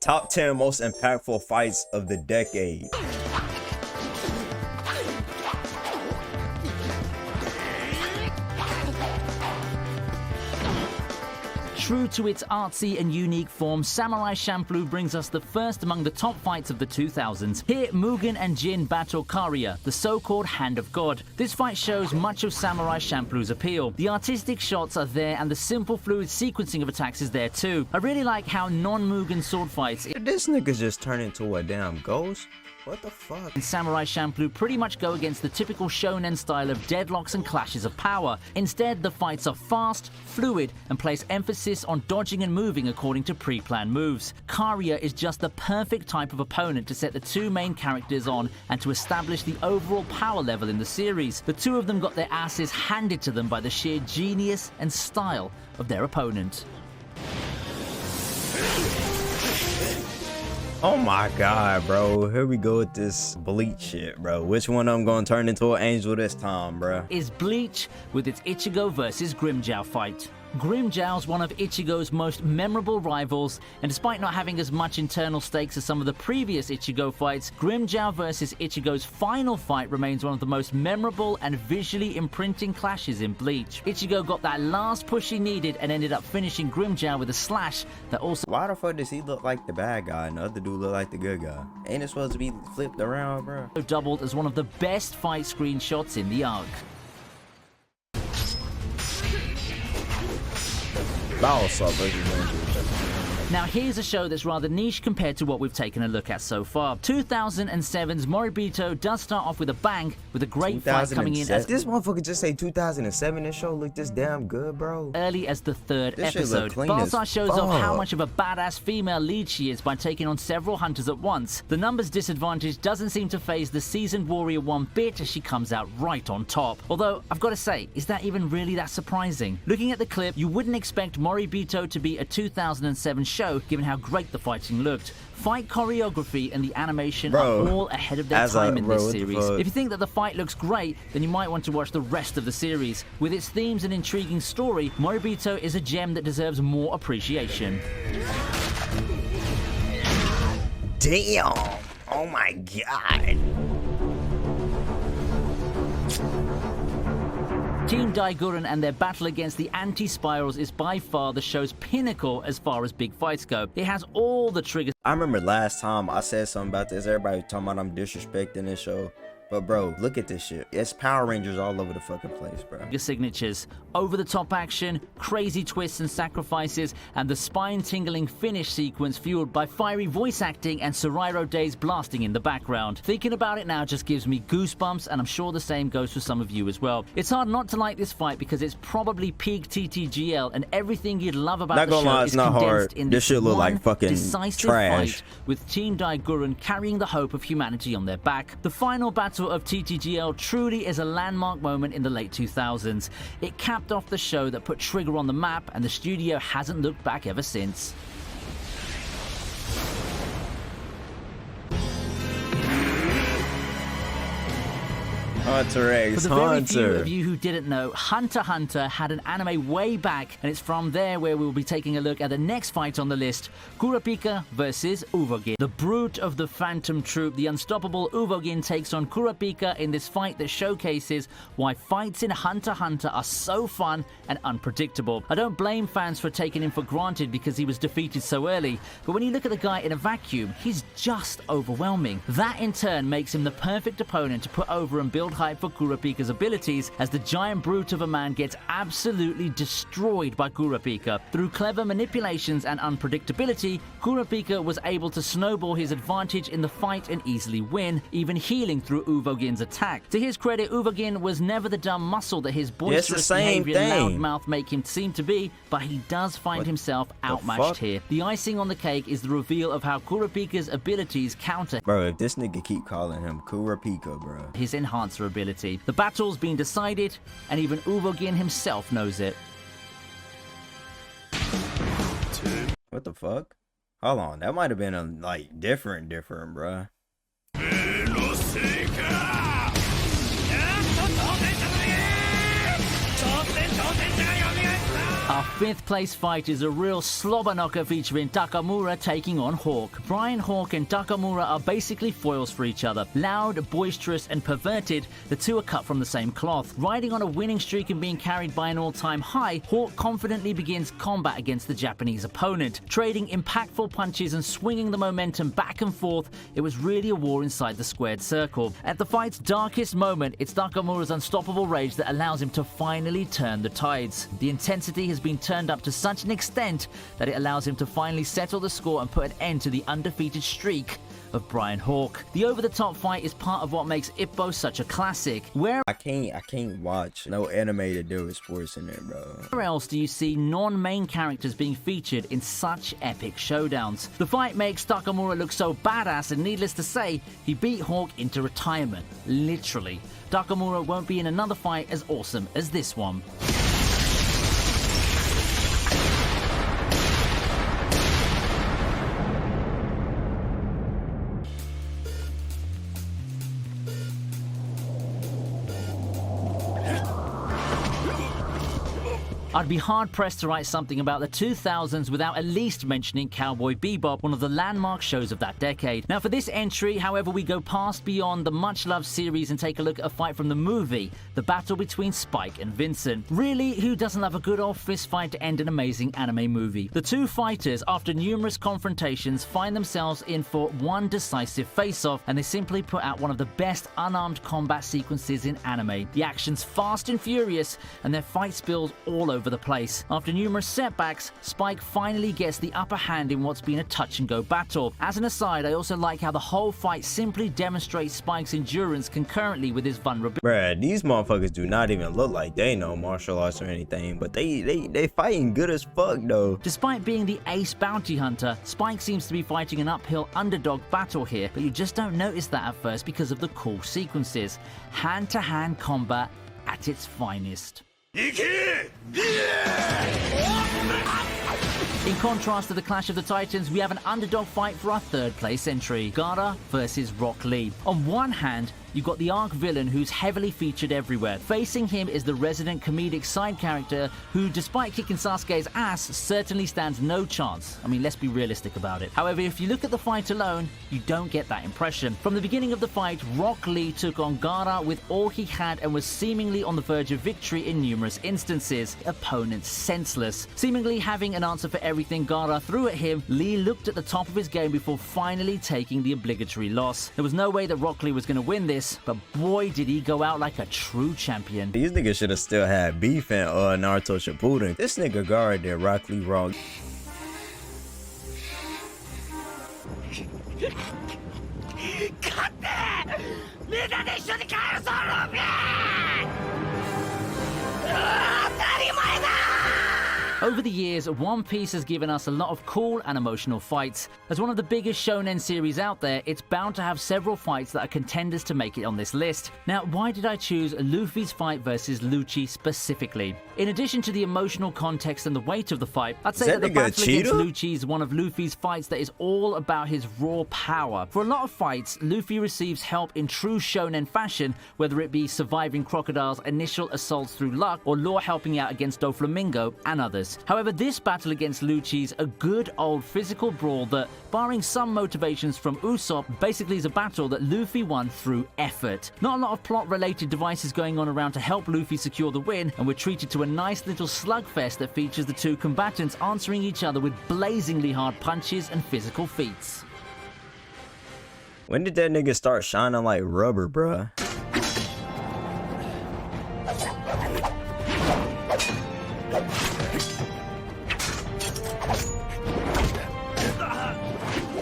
Top 10 most impactful fights of the decade. True to its artsy and unique form, Samurai Champloo brings us the first among the top fights of the 2000s. Here, Mugen and Jin battle Gaara, the so-called Hand of God. This fight shows much of Samurai Champloo's appeal. The artistic shots are there and the simple fluid sequencing of attacks is there too. I really like how non-Mugen sword fights... This nigga's just turned into a damn ghost? What the fuck? In Samurai Champloo pretty much go against the typical shonen style of deadlocks and clashes of power. Instead, the fights are fast, fluid, and place emphasis on dodging and moving according to pre-planned moves. Gaara is just the perfect type of opponent to set the two main characters on and to establish the overall power level in the series. The two of them got their asses handed to them by the sheer genius and style of their opponent. Oh my god, bro. Here we go with this Bleach shit, bro. Which one of them gonna turn into an angel this time, bro? Is Bleach with its Ichigo versus Grimmjow fight. Grimmjow's one of Ichigo's most memorable rivals, and despite not having as much internal stakes as some of the previous Ichigo fights, Grimmjow versus Ichigo's final fight remains one of the most memorable and visually imprinting clashes in Bleach. Ichigo got that last push he needed and ended up finishing Grimmjow with a slash that also... Why the fuck does he look like the bad guy and the other dude look like the good guy? Ain't it supposed to be flipped around, bro? doubled as one of the best fight screenshots in the arc. Now here's a show that's rather niche compared to what we've taken a look at so far. 2007's Moribito does start off with a bang, with a great fight coming in as... This motherfucker just say 2007, this show looked this damn good, bro. Early as the third episode. Balsar shows off how much of a badass female lead she is by taking on several hunters at once. The numbers disadvantage doesn't seem to phase the seasoned warrior one bit as she comes out right on top. Although, I've got to say, is that even really that surprising? Looking at the clip, you wouldn't expect Moribito to be a 2007 show, given how great the fighting looked. Fight choreography and the animation are all ahead of their time in this series. If you think that the fight looks great, then you might want to watch the rest of the series. With its themes and intriguing story, Moribito is a gem that deserves more appreciation. Damn! Oh my god! Team Daiguren and their battle against the anti-spirals is by far the show's pinnacle as far as big fights go. It has all the triggers. I remember last time I said something about this, everybody was talking about I'm disrespecting this show. But bro, look at this shit. It's Power Rangers all over the fucking place, bro. Your signatures, over-the-top action, crazy twists and sacrifices, and the spine-tingling finish sequence fueled by fiery voice acting and Serairo Days blasting in the background. Thinking about it now just gives me goosebumps, and I'm sure the same goes for some of you as well. It's hard not to like this fight because it's probably peak TTGL, and everything you'd love about the show is condensed in this shit look like fucking decisive trash. fight, with Team Daiguren carrying the hope of humanity on their back. The final battle of TTGL truly is a landmark moment in the late 2000s. It capped off the show that put Trigger on the map, and the studio hasn't looked back ever since. Hunter X For the very few of you who didn't know, Hunter x Hunter had an anime way back, and it's from there where we'll be taking a look at the next fight on the list, Gurapika versus Uvogin. The brute of the Phantom Troop, the unstoppable Uvogin, takes on Gurapika in this fight that showcases why fights in Hunter x Hunter are so fun and unpredictable. I don't blame fans for taking him for granted because he was defeated so early, but when you look at the guy in a vacuum, he's just overwhelming. That in turn makes him the perfect opponent to put over and build hype for Gurapika's abilities, as the giant brute of a man gets absolutely destroyed by Gurapika. Through clever manipulations and unpredictability, Gurapika was able to snowball his advantage in the fight and easily win, even healing through Uvogin's attack. To his credit, Uvogin was never the dumb muscle that his boisterous behavior and loudmouth make him seem to be, but he does find himself outmatched here. The icing on the cake is the reveal of how Gurapika's abilities counter... Bro, if this nigga keep calling him Gurapika, bro. ...his enhancer ability. The battle's been decided, and even Uvogin himself knows it. What the fuck? Hold on, that might have been a, like, different, bro. Our 5th place fight is a real slobber knocker featuring Takamura taking on Hawk. Brian Hawk and Takamura are basically foils for each other. Loud, boisterous, and perverted, the two are cut from the same cloth. Riding on a winning streak and being carried by an all-time high, Hawk confidently begins combat against the Japanese opponent. Trading impactful punches and swinging the momentum back and forth, it was really a war inside the squared circle. At the fight's darkest moment, it's Takamura's unstoppable rage that allows him to finally turn the tides. The intensity has been turned up to such an extent that it allows him to finally settle the score and put an end to the undefeated streak of Brian Hawk. The over-the-top fight is part of what makes Ippo such a classic. Where I can't watch no anime to do with sports in there, bro. Where else do you see non-main characters being featured in such epic showdowns? The fight makes Takamura look so badass, and needless to say, he beat Hawk into retirement. Literally. Takamura won't be in another fight as awesome as this one. I'd be hard-pressed to write something about the 2000s without at least mentioning Cowboy Bebop, one of the landmark shows of that decade. Now for this entry, however, we go past beyond the much-loved series and take a look at a fight from the movie, the battle between Spike and Vincent. Really, who doesn't love a good old fist fight to end an amazing anime movie? The two fighters, after numerous confrontations, find themselves in for one decisive face-off, and they simply put out one of the best unarmed combat sequences in anime. The action's fast and furious, and their fight spills all over the place. After numerous setbacks, Spike finally gets the upper hand in what's been a touch-and-go battle. As an aside, I also like how the whole fight simply demonstrates Spike's endurance concurrently with his vulnerability. Bruh, these motherfuckers do not even look like they know martial arts or anything, but they fighting good as fuck though. Despite being the ace bounty hunter, Spike seems to be fighting an uphill underdog battle here, but you just don't notice that at first because of the cool sequences. Hand-to-hand combat at its finest. In contrast to the Clash of the Titans, we have an underdog fight for our 3rd place entry, Gaara versus Rock Lee. On one hand, you've got the arc villain who's heavily featured everywhere. Facing him is the resident comedic side character who, despite kicking Sasuke's ass, certainly stands no chance. I mean, let's be realistic about it. However, if you look at the fight alone, you don't get that impression. From the beginning of the fight, Rock Lee took on Gaara with all he had and was seemingly on the verge of victory in numerous instances. Opponents senseless. Seemingly having an answer for everything Gaara threw at him, Lee looked at the top of his game before finally taking the obligatory loss. There was no way that Rock Lee was going to win this, but boy did he go out like a true champion. These niggas should have still had beef in Naruto Shippuden. This nigga Gaara did Rock Lee wrong. Over the years, One Piece has given us a lot of cool and emotional fights. As one of the biggest shonen series out there, it's bound to have several fights that are contenders to make it on this list. Now, why did I choose Luffy's fight versus Luchi specifically? In addition to the emotional context and the weight of the fight, I'd say that the battle against Luchi is one of Luffy's fights that is all about his raw power. For a lot of fights, Luffy receives help in true shonen fashion, whether it be surviving Crocodile's initial assaults through luck or Law helping out against Doflamingo and others. However, this battle against Luchi's a good old physical brawl that, barring some motivations from Usopp, basically is a battle that Luffy won through effort. Not a lot of plot-related devices going on around to help Luffy secure the win, and we're treated to a nice little slugfest that features the two combatants answering each other with blazingly hard punches and physical feats. When did that nigga start shining like rubber, bruh?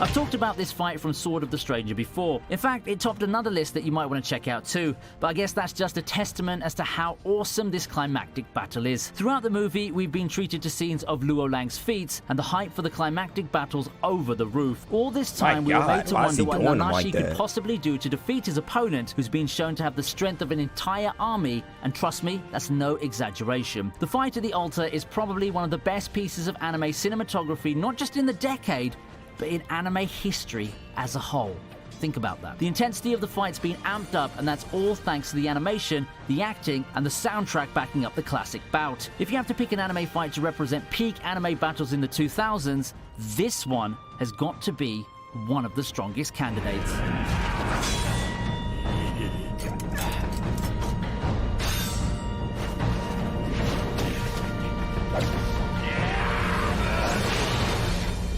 I've talked about this fight from Sword of the Stranger before. In fact, it topped another list that you might want to check out too, but I guess that's just a testament as to how awesome this climactic battle is. Throughout the movie, we've been treated to scenes of Luo Lang's feats, and the hype for the climactic battle's over the roof. All this time, we were made to wonder what Nanashi could possibly do to defeat his opponent, who's been shown to have the strength of an entire army, and trust me, that's no exaggeration. The fight at the altar is probably one of the best pieces of anime cinematography, not just in the decade, but in anime history as a whole. Think about that. The intensity of the fight's been amped up, and that's all thanks to the animation, the acting, and the soundtrack backing up the classic bout. If you have to pick an anime fight to represent peak anime battles in the 2000s, this one has got to be one of the strongest candidates.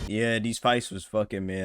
Yeah, these fights was fucking, man.